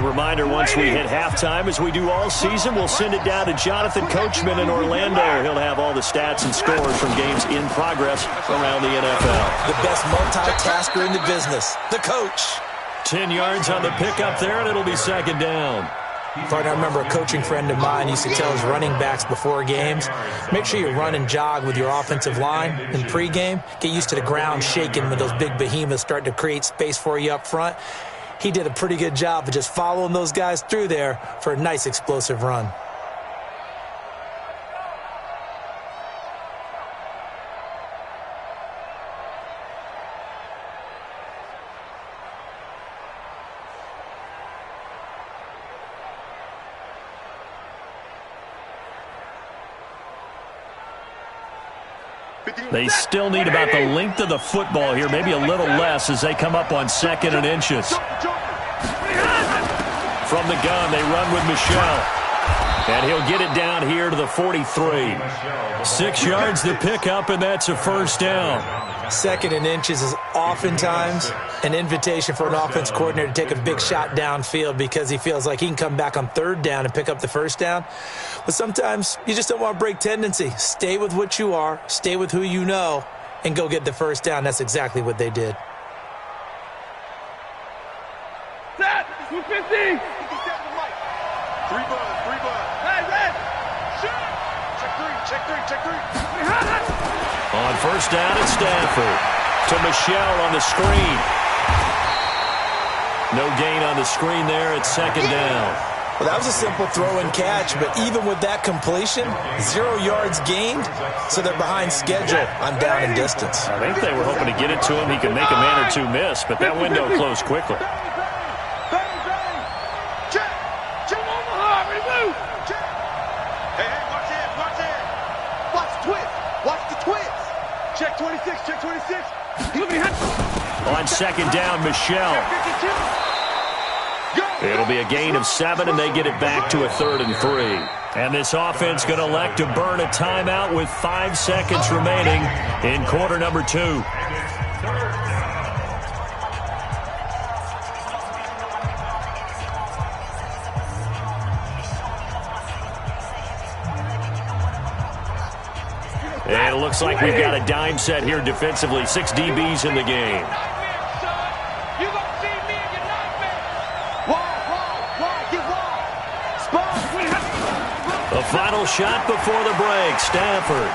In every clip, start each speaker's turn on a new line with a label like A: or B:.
A: reminder, once we hit halftime, as we do all season, we'll send it down to Jonathan Coachman in Orlando. He'll have all the stats and scores from games in progress around the NFL.
B: The best multitasker in the business, the coach.
A: 10 yards on the pickup there, and it'll be second down.
B: Partner, I remember a coaching friend of mine used to tell his running backs before games, make sure you run and jog with your offensive line in pregame. Get used to the ground shaking when those big behemoths start to create space for you up front. He did a pretty good job of just following those guys through there for a nice explosive run.
A: They still need about the length of the football here, maybe a little less as they come up on 2nd and inches. From the gun, they run with Michel. And he'll get it down here to the 43. 6 yards the pickup, and that's a first down.
B: 2nd and inches is oftentimes an invitation for an offense coordinator to take a big shot downfield because he feels like he can come back on 3rd down and pick up the first down. But sometimes you just don't want to break tendency. Stay with what you are, stay with who you know, and go get the first down. That's exactly what they did.
C: Set! 250! 3 bud. Hey, red! Shoot! Check three.
A: On first down, it's Stafford. To Michel on the screen. No gain on the screen there at 2nd down.
B: Well, that was a simple throw and catch, but even with that completion, 0 yards gained, so they're behind schedule on down and distance.
A: I think they were hoping to get it to him. He could make a man or two miss, but that window closed quickly.
C: Check 26.
A: On 2nd down, Michel. It'll be a gain of 7, and they get it back to a 3rd and 3. And this offense going to elect to burn a timeout with 5 seconds remaining in quarter number 2. And it looks like we've got a dime set here defensively. 6 DBs in the game. The final shot before the break. Stafford.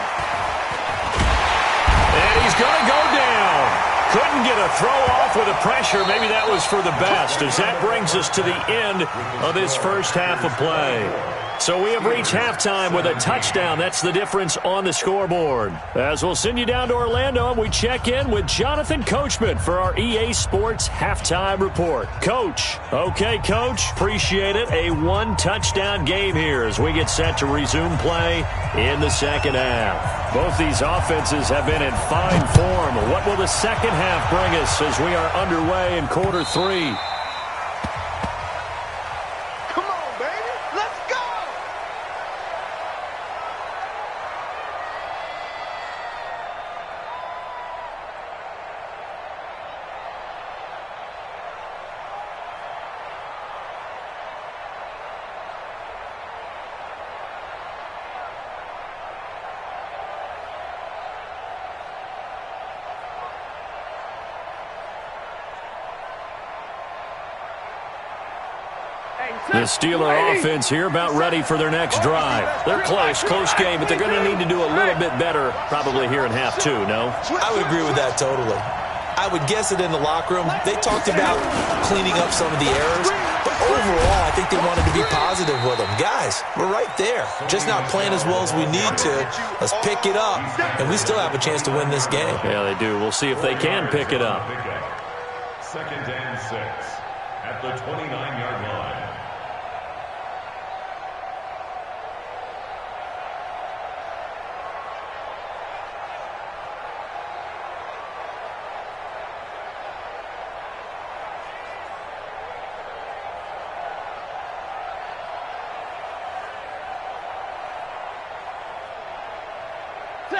A: And he's going to go down. Couldn't get a throw off with the pressure. Maybe that was for the best, as that brings us to the end of this first half of play. So we have reached halftime with a touchdown. That's the difference on the scoreboard. As we'll send you down to Orlando, and we check in with Jonathan Coachman for our EA Sports Halftime Report. Coach. Okay, Coach. Appreciate it. A 1-touchdown game here as we get set to resume play in the second half. Both these offenses have been in fine form. What will the second half bring us as we are underway in quarter 3? The Steeler offense here about ready for their next drive. They're close game, but they're going to need to do a little bit better probably here in half 2, no?
B: I would agree with that totally. I would guess it in the locker room. They talked about cleaning up some of the errors, but overall, I think they wanted to be positive with them. Guys, we're right there. Just not playing as well as we need to. Let's pick it up, and we still have a chance to win this game.
A: Yeah, they do. We'll see if they can pick it up.
D: 2nd and 6 at the 29-yard line.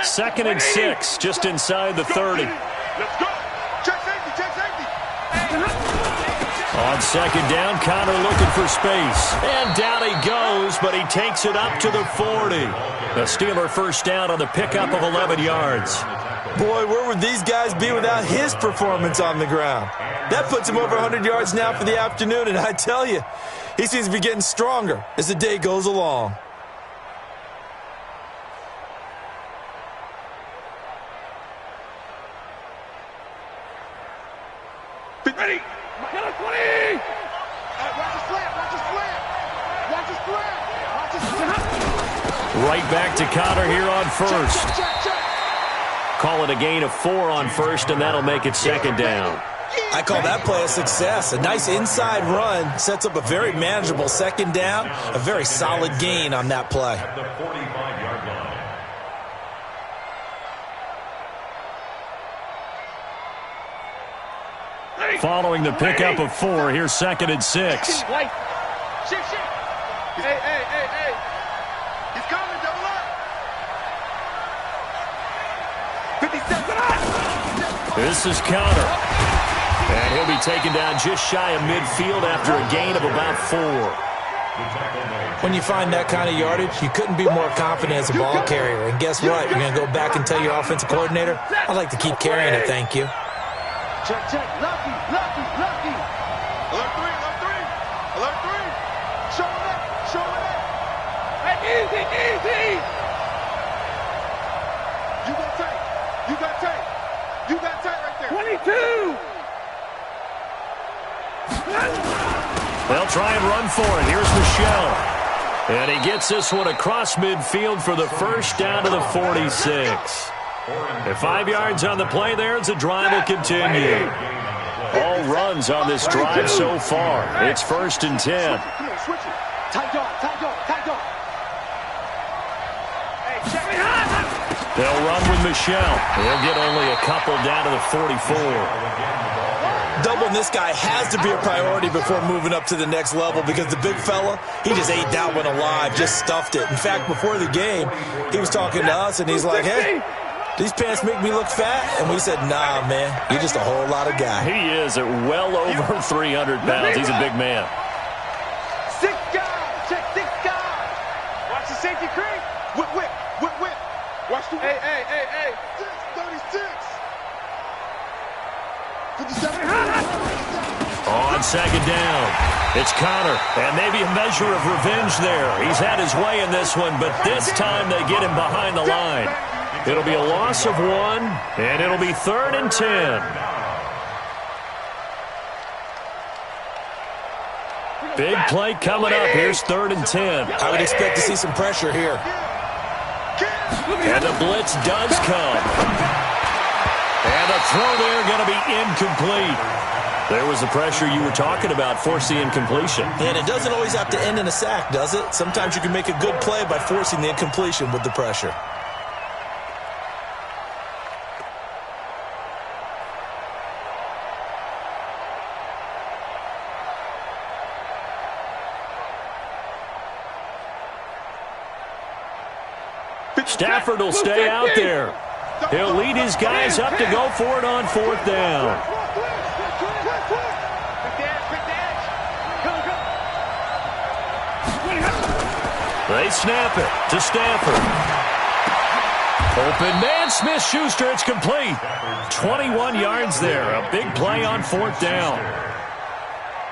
A: Second and 6, just inside the 30.
C: Let's go. Check safety.
A: On second down, Connor looking for space. And down he goes, but he takes it up to the 40. The Steeler first down on the pickup of 11 yards.
B: Boy, where would these guys be without his performance on the ground? That puts him over 100 yards now for the afternoon, and I tell you, he seems to be getting stronger as the day goes along.
C: Ready? Get a 20! Watch the slam, watch the slam! Watch the slam! Watch the slam!
A: Right back to Connor here on first.
C: Check.
A: Call it a gain of 4 on first, and that'll make it second down.
B: I call that play a success. A nice inside run sets up a very manageable second down, a very solid gain on that play.
D: At the 45-yard line.
A: Following the pickup of 4, here's second and 6.
C: Shift. Hey. He's coming, double up. 57.
A: This is Connor. And he'll be taken down just shy of midfield after a gain of about 4.
B: When you find that kind of yardage, you couldn't be more confident as a ball carrier. And guess what? You're going to go back and tell your offensive coordinator, I'd like to keep carrying it, thank you.
C: Check. Lucky. Alert 3. Show it up. Hey, easy. You got tight right there. 22.
A: They'll try and run for it. Here's Michelle. And he gets this one across midfield for the first down to the 46. At 5 yards on the play there as the drive will continue. All runs on this drive so far. It's first and 10.
C: Switch it. Tight dog. Hey, check it out.
A: They'll run with Michelle. They'll get only a couple down to the 44.
B: Doubling this guy has to be a priority before moving up to the next level because the big fella, he just ate that one alive, just stuffed it. In fact, before the game, he was talking to us, and he's like, hey, these pants make me look fat? And we said, nah, man, you're just a whole lot of guy.
A: He is at well over 300 pounds. He's a big man.
C: 6 guys. Check 6 guys. Watch the safety creep. Whip. Watch the whip. Hey. 36. 57.
A: On second down, it's Connor, and maybe a measure of revenge there. He's had his way in this one, but this time they get him behind the line. It'll be a loss of 1, and it'll be 3rd and 10. Big play coming up. Here's 3rd and 10.
B: I would expect to see some pressure here.
A: And the blitz does come. And the throw there going to be incomplete. There was the pressure you were talking about, force the incompletion.
B: And it doesn't always have to end in a sack, does it? Sometimes you can make a good play by forcing the incompletion with the pressure.
A: Stafford will stay out there. He'll lead his guys up to go for it on 4th down. They snap it to Stafford. Open man, Smith-Schuster, it's complete. 21 yards there, a big play on 4th down.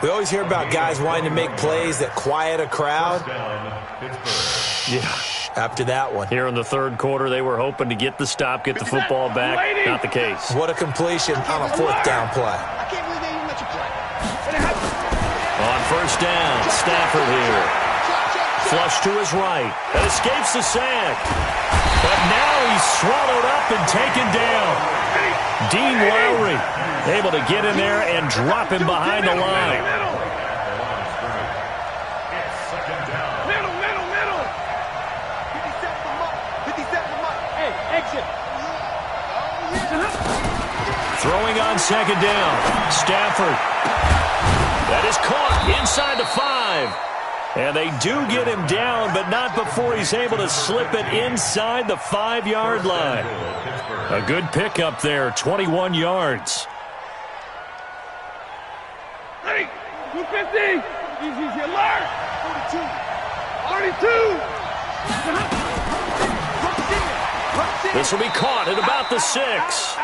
B: We always hear about guys wanting to make plays that quiet a crowd.
A: Yeah.
B: After that one.
A: Here in the 3rd quarter, they were hoping to get the stop, get the football back. Not the case.
B: What a completion on a 4th down play.
C: I can't believe they even let you play.
A: On 1st down, Stafford here. Flush to his right. That escapes the sack. But now he's swallowed up and taken down. Dean Lowry able to get in there and drop him behind the line.
C: Middle. 57 mark. Hey, exit.
A: Throwing on 2nd down. Stafford. That is caught inside the 5. And they do get him down, but not before he's able to slip it inside the 5-yard line. A good pickup there, 21 yards.
C: 250. Easy, alert. 42.
A: This will be caught at about the 6.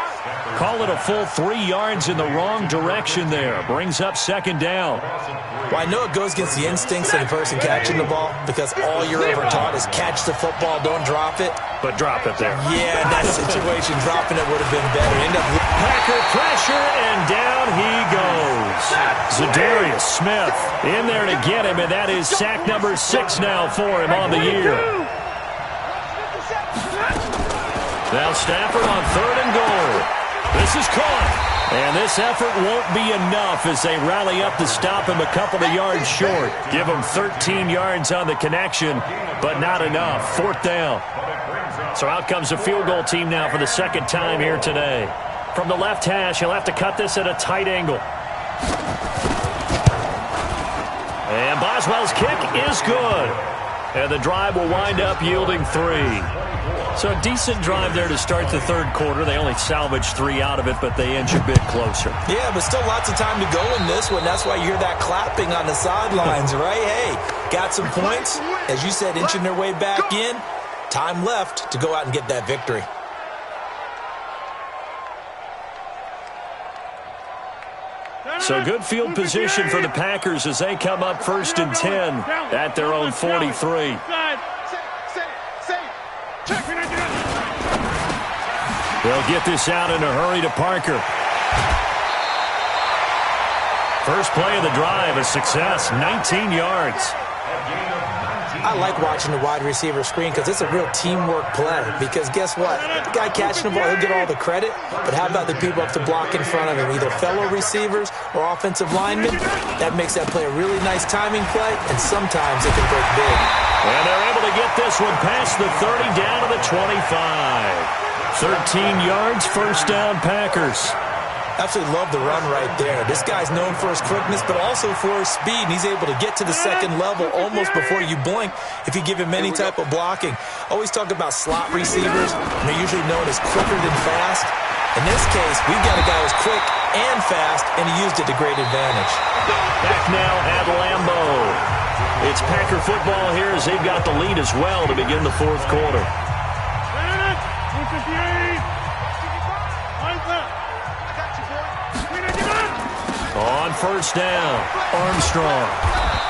A: Call it a full 3 yards in the wrong direction there. Brings up second down.
B: Well, I know it goes against the instincts of the person catching the ball because all you're ever taught is catch the football, don't drop it.
A: But drop it there.
B: Yeah, in that situation, dropping it would have been better.
A: Packer pressure, and down he goes. Zadarius Smith in there to get him, and that is sack number 6 now for him on the year. Now Stafford on 3rd and goal. This is caught. And this effort won't be enough as they rally up to stop him a couple of yards short. Give him 13 yards on the connection, but not enough. 4th down. So out comes the field goal team now for the second time here today. From the left hash, he'll have to cut this at a tight angle. And Boswell's kick is good. And the drive will wind up yielding 3. So a decent drive there to start the 3rd quarter. They only salvaged 3 out of it, but they inch a bit closer.
B: Yeah, but still lots of time to go in this one. That's why you hear that clapping on the sidelines, right? Hey, got some points. As you said, inching their way back in. Time left to go out and get that victory.
A: So good field position for the Packers as they come up 1st and 10 at their own 43. They'll get this out in a hurry to Parker. First play of the drive, a success, 19 yards.
B: I like watching the wide receiver screen because it's a real teamwork play. Because guess what? The guy catching the ball, he'll get all the credit. But how about the people up to block in front of him, either fellow receivers or offensive linemen? That makes that play a really nice timing play, and sometimes it can break big.
A: And they're able to get this one past the 30 down to the 25. 13 yards, first down, Packers.
B: Absolutely love the run right there. This guy's known for his quickness, but also for his speed, and he's able to get to the second level almost before you blink if you give him any type of blocking. Always talk about slot receivers, and they're usually known as quicker than fast. In this case, we've got a guy who's quick and fast, and he used it to great advantage.
A: Back now at Lambeau. It's Packer football here as they've got the lead as well to begin the 4th quarter. On first down, Armstrong.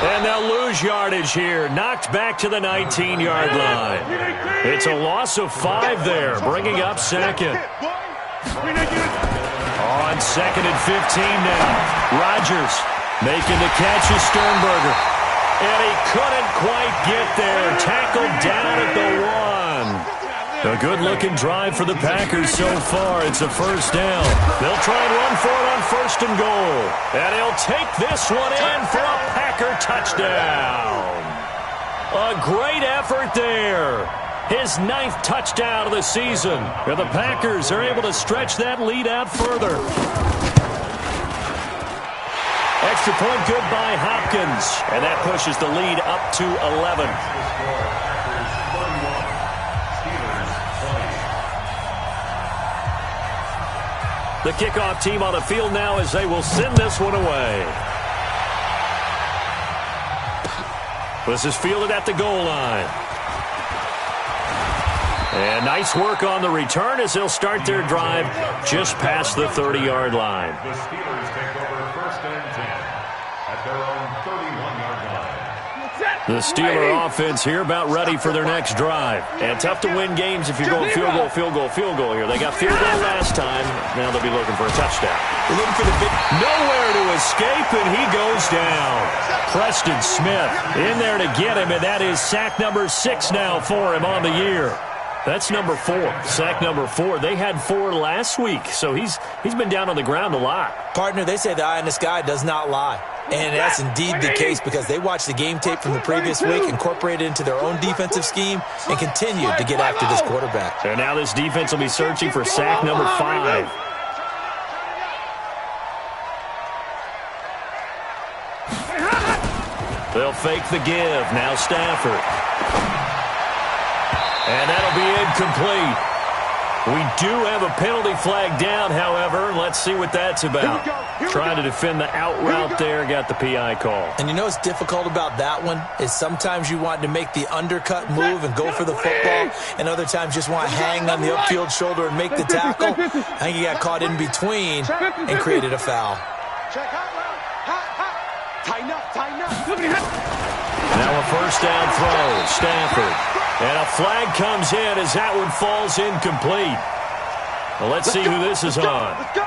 A: And they'll lose yardage here. Knocked back to the 19-yard line. It's a loss of 5 there, bringing up second. On 2nd and 15 now. Rodgers making the catch is Sternberger. And he couldn't quite get there. Tackled down at the 1. A good-looking drive for the Packers so far. It's a first down. They'll try and run for it on 1st and goal. And he'll take this one in for a Packer touchdown. A great effort there. His 9th touchdown of the season. And the Packers are able to stretch that lead out further. Extra point good by Hopkins. And that pushes the lead up to 11. The kickoff team on the field now as they will send this one away. This is fielded at the goal line. And nice work on the return as they'll start their drive just past the 30-yard line.
D: The Steelers take over 1st and 10 at their own 31-yard line.
A: The Steeler offense here about ready for their next drive. And tough to win games if you're going field goal, field goal, field goal here. They got field goal last time. Now they'll be looking for a touchdown.
B: They're looking for the big...
A: Nowhere to escape, and he goes down. Preston Smith in there to get him, and that is sack number 6 now for him on the year. That's number 4. Sack number 4. They had 4 last week, so he's been down on the ground a lot.
B: Partner, they say the eye in the sky does not lie. And that's indeed the case because they watched the game tape from the previous week, incorporated it into their own defensive scheme, and continued to get after this quarterback.
A: And now this defense will be searching for sack number 5. They'll fake the give. Now Stafford. And that'll be incomplete. We do have a penalty flag down, however. let's see what that's about. Trying to defend the out route there, got the PI call.
B: And you know what's difficult about that one is sometimes you want to make the undercut move and go for the football, and other times just want to hang on the upfield shoulder and make the tackle. I think he got caught in between and created a foul.
C: Check hot round. Hot. Tighten up, tighten up.
A: Now a first down throw, Stafford. And a flag comes in as that one falls incomplete. Well, let's see who this is on.
C: Let's go.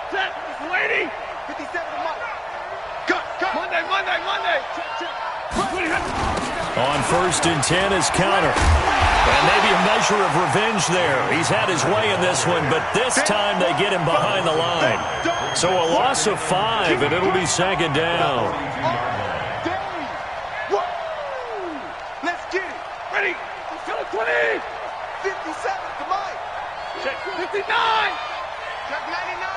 C: Set, lady. 57 to Mike. Cut. Monday. Check.
A: On first and 10 is counter. And maybe a measure of revenge there. He's had his way in this one, but this time they get him behind the line. So a loss of 5, and it'll be second down.
C: Let's get it. Ready. 20. 57 to Mike. Check 59. Check 99.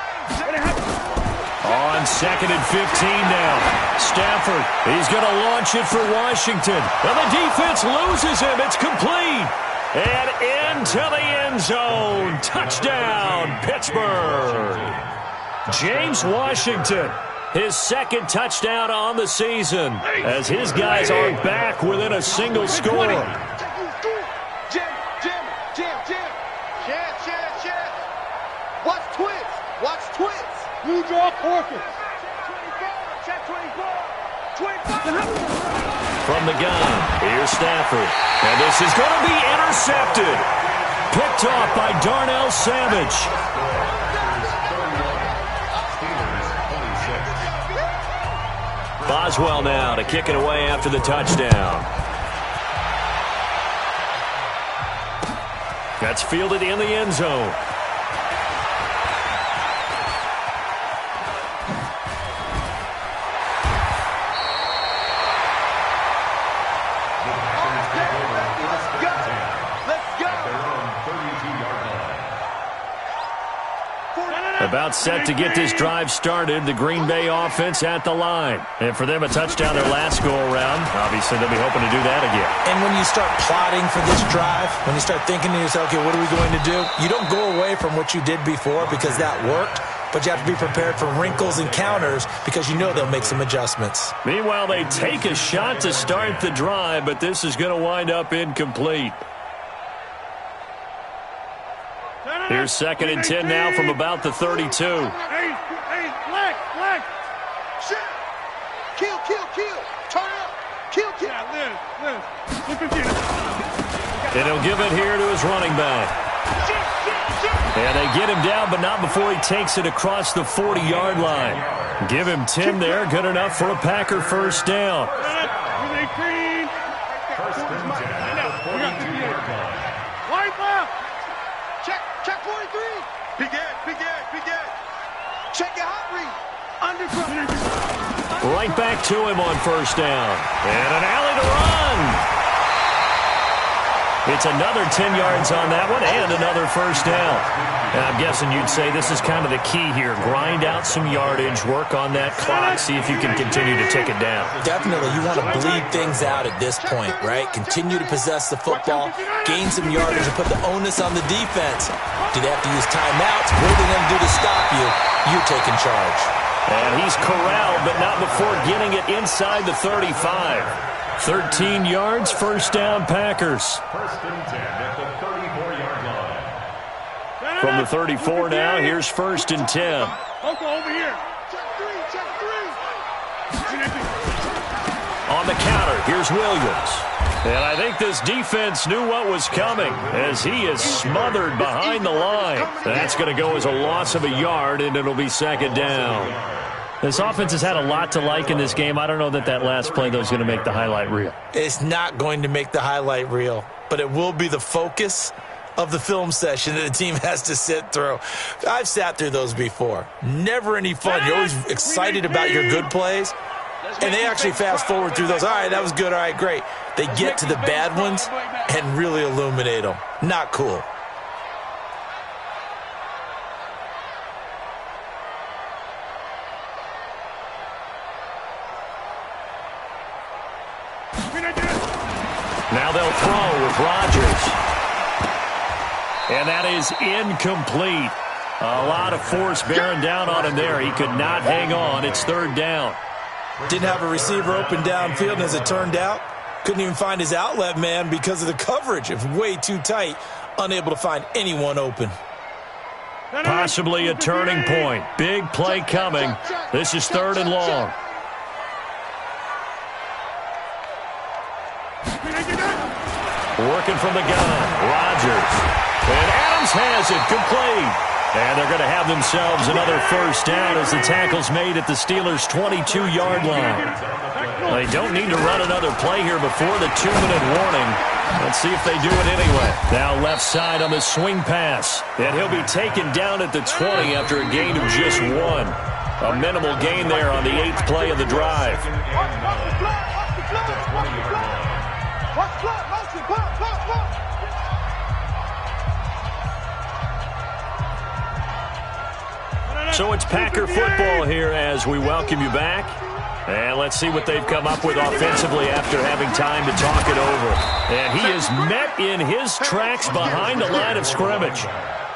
A: On second and 15 now. Stafford, he's going to launch it for Washington. And the defense loses him. It's complete. And into the end zone. Touchdown, Pittsburgh. James Washington, his second touchdown on the season, as his guys are back within a single score.
C: Jam. Watch twins. Blue draw Porkins. Check 24.
A: From the gun, here's Stafford. And this is going to be intercepted. Picked off by Darnell Savage. Boswell now to kick it away after the touchdown. That's fielded in the end zone. About set to get this drive started, the Green Bay offense at the line. And for them, a touchdown their last go-around. Obviously, they'll be hoping to do that again.
B: And when you start plotting for this drive, when you start thinking to yourself, okay, what are we going to do? You don't go away from what you did before because that worked, but you have to be prepared for wrinkles and counters because you know they'll make some adjustments.
A: Meanwhile, they take a shot to start the drive, but this is going to wind up incomplete. Here's second and 10 now from about the 32.
C: Hey, leg. Kill. Turn up. Kill. Yeah, Liz.
A: And he'll give it here to his running back. And they get him down, but not before he takes it across the 40-yard line. Give him 10 there, good enough for a Packer first down.
C: White left. Check 43. Big Ed. Check your hot read. Underground.
A: Right back to him on first down. And an alley to run. It's another 10 yards on that one and another first down. And I'm guessing you'd say this is kind of the key here. Grind out some yardage, work on that clock, see if you can continue to tick it down.
B: Definitely, you want to bleed things out at this point, right? Continue to possess the football, gain some yardage, and put the onus on the defense. Do they have to use timeouts? What are they going to do to stop you? You're taking charge.
A: And he's corralled, but not before getting it inside the 35. 13 yards, first down, Packers.
D: First and 10 at the 34-yard line.
A: From the 34 now, here's first and 10.
C: Over here. Check three.
A: On the counter, here's Williams. And I think this defense knew what was coming as he is smothered behind the line. That's going to go as a loss of a yard, and it'll be second down. This offense has had a lot to like in this game. I don't know that last play, though, is going to make the highlight reel.
B: It's not going to make the highlight reel, but it will be the focus of the film session that the team has to sit through. I've sat through those before. Never any fun. You're always excited about your good plays, and they actually fast forward through those. All right, that was good. All right, great. They get to the bad ones and really illuminate them. Not cool.
A: Now they'll throw with Rodgers. And that is incomplete. A lot of force bearing down on him there. He could not hang on. It's third down.
B: Didn't have a receiver open downfield, and as it turned out, couldn't even find his outlet man because of the coverage. It was way too tight, unable to find anyone open.
A: Possibly a turning point. Big play coming. This is third and long. Working from the gun. Rodgers. And Adams has it. Complete. And they're going to have themselves another first down as the tackle's made at the Steelers' 22-yard line. They don't need to run another play here before the 2-minute warning. Let's see if they do it anyway. Now left side on the swing pass. And he'll be taken down at the 20 after a gain of just one. A minimal gain there on the 8th play of the drive. So it's Packer football here as we welcome you back. And let's see what they've come up with offensively after having time to talk it over. And he is met in his tracks behind the line of scrimmage.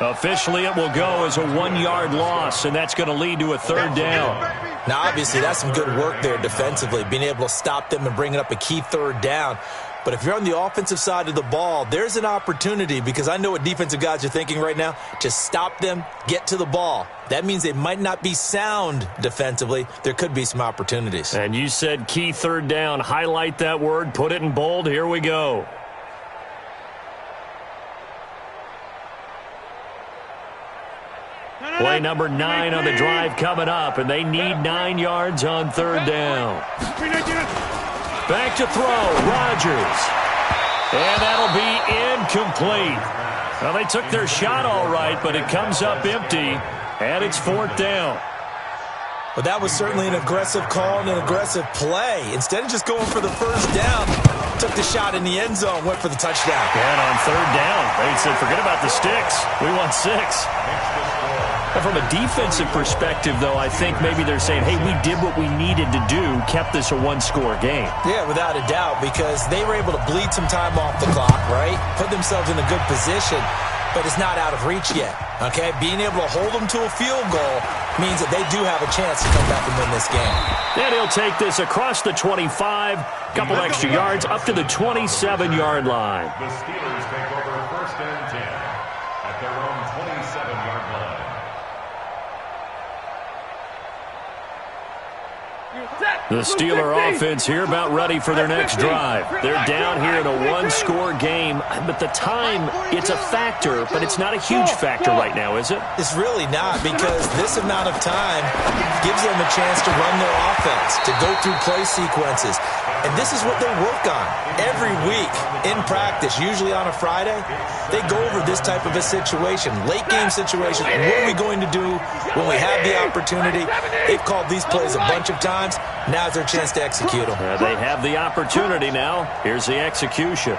A: Officially, it will go as a 1-yard loss, and that's going to lead to a third down.
B: Now, obviously, that's some good work there defensively, being able to stop them and bringing up a key third down. But if you're on the offensive side of the ball, there's an opportunity, because I know what defensive guys are thinking right now, to stop them, get to the ball. That means they might not be sound defensively. There could be some opportunities.
A: And you said key third down. Highlight that word. Put it in bold. Here we go. Play number 9 on the drive coming up, and they need 9 yards on third down. Back to throw, Rodgers. And that'll be incomplete. Well, they took their shot all right, but it comes up empty, and it's fourth down.
B: Well, that was certainly an aggressive call and an aggressive play. Instead of just going for the first down, took the shot in the end zone, went for the touchdown.
A: And on third down, they said, forget about the sticks. We want 6. And from a defensive perspective, though, I think maybe they're saying, hey, we did what we needed to do, kept this a one-score game.
B: Yeah, without a doubt, because they were able to bleed some time off the clock, right? Put themselves in a good position, but it's not out of reach yet, okay? Being able to hold them to a field goal means that they do have a chance to come back and win this game.
A: And he'll take this across the 25, couple extra yards, up to the 27-yard line.
D: The Steelers take over first and 10 at their own 27-yard line.
A: The Steeler offense here about ready for their next drive. They're down here in a one-score game, but the time, it's a factor, but it's not a huge factor right now, is it?
B: It's really not, because this amount of time gives them a chance to run their offense, to go through play sequences. And this is what they work on every week in practice, usually on a Friday. They go over this type of a situation, late-game situation. What are we going to do when we have the opportunity? They've called these plays a bunch of times. Now's their chance to execute them.
A: They have the opportunity now. Here's the execution.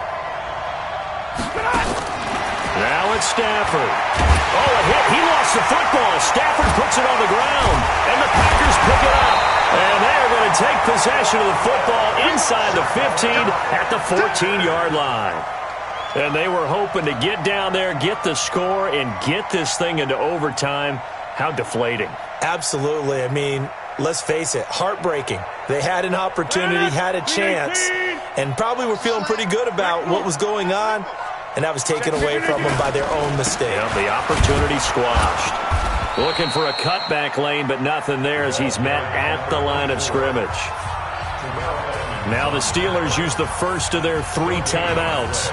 A: Now it's Stafford. Oh, a hit. He lost the football. Stafford puts it on the ground, and the Packers pick it up. And they're going to take possession of the football inside the 15 at the 14-yard line. And they were hoping to get down there, get the score, and get this thing into overtime. How deflating.
B: Absolutely. I mean, let's face it, heartbreaking. They had an opportunity, had a chance, and probably were feeling pretty good about what was going on, and that was taken away from them by their own mistake.
A: Well, the opportunity squashed. Looking for a cutback lane, but nothing there as he's met at the line of scrimmage. Now the Steelers use the first of their 3 timeouts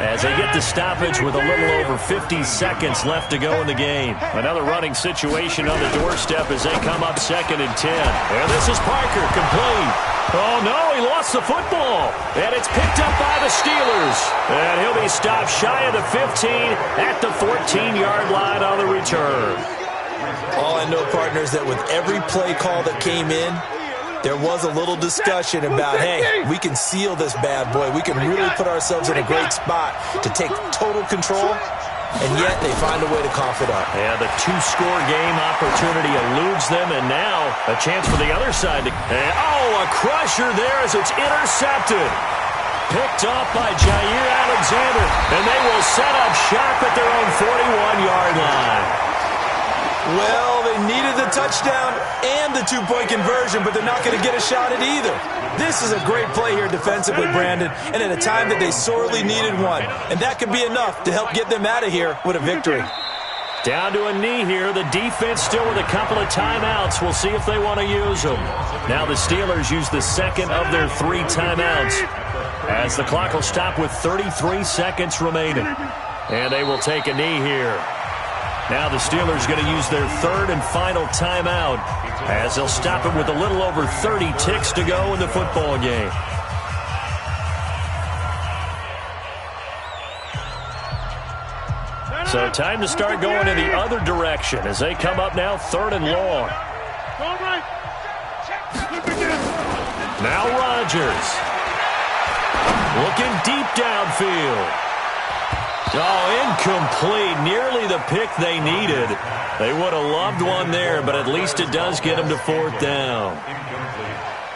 A: as they get the stoppage with a little over 50 seconds left to go in the game. Another running situation on the doorstep as they come up 2nd and 10. And this is Parker, complete. Oh, no, he lost the football. And it's picked up by the Steelers. And he'll be stopped shy of the 15 at the 14-yard line on the return.
B: All I know, partners, that with every play call that came in, there was a little discussion about, hey, we can seal this bad boy. We can really put ourselves in a great spot to take total control, and yet they find a way to cough it up.
A: Yeah, the 2-score game opportunity eludes them, and now a chance for the other side to... a crusher there as it's intercepted. Picked off by Jair Alexander, and they will set up shop at their own 41-yard line.
B: Well, they needed the touchdown and the two-point conversion, but they're not going to get a shot at either. This is a great play here defensively, Brandon, and at a time that they sorely needed one. And that could be enough to help get them out of here with a victory.
A: Down to a knee here. The defense still with a couple of timeouts. We'll see if they want to use them. Now the Steelers use the second of their 3 timeouts, as the clock will stop with 33 seconds remaining. And they will take a knee here. Now the Steelers going to use their 3rd and final timeout, as they'll stop it with a little over 30 ticks to go in the football game. So time to start going in the other direction as they come up now 3rd and long. Now Rodgers. Looking deep downfield. Oh, incomplete. Nearly the pick they needed. They would have loved one there, but at least it does get them to 4th down.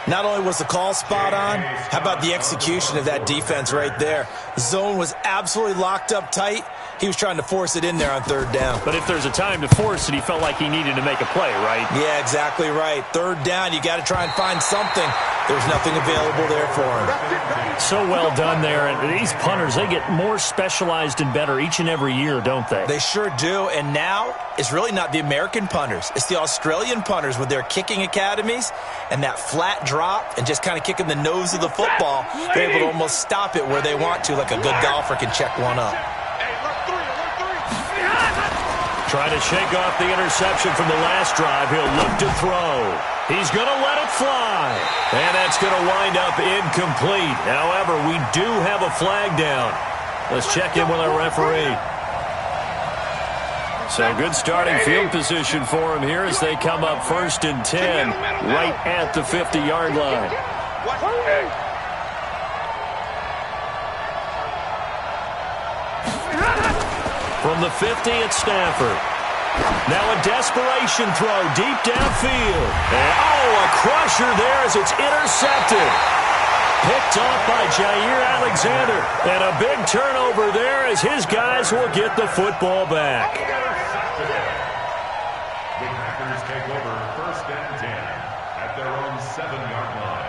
B: Not only was the call spot on, how about the execution of that defense right there? The zone was absolutely locked up tight. He was trying to force it in there on 3rd down.
A: But if there's a time to force it, he felt like he needed to make a play, right?
B: Yeah, exactly right. 3rd down, you got to try and find something. There's nothing available there for him.
A: So well done there. And these punters, they get more specialized and better each and every year, don't they?
B: They sure do. And now it's really not the American punters. It's the Australian punters with their kicking academies and that flat drop and just kind of kicking the nose of the football. They're able to almost stop it where they want to, like a good golfer can check one up.
A: Trying to shake off the interception from the last drive. He'll look to throw. He's going to let it fly. And that's going to wind up incomplete. However, we do have a flag down. Let's check in with our referee. So good starting field position for him here as they come up 1st and 10, right at the 50-yard line. From the 50, it's Stafford. Now a desperation throw deep downfield. And, a crusher there as it's intercepted. Picked off by Jair Alexander. And a big turnover there as his guys will get the football back.
D: The Packers take over 1st and 10 at their own 7-yard line.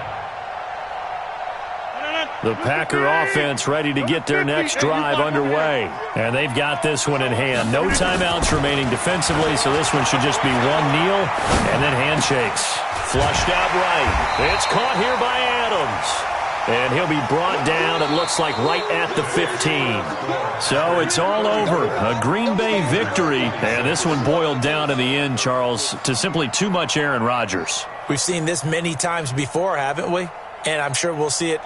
A: The Packer offense ready to get their next drive underway. And they've got this one in hand. No timeouts remaining defensively, so this one should just be one kneel and then handshakes. Flushed out right. It's caught here by Adams. And he'll be brought down, it looks like, right at the 15. So it's all over. A Green Bay victory. And this one boiled down in the end, Charles, to simply too much Aaron Rodgers.
B: We've seen this many times before, haven't we? And I'm sure we'll see it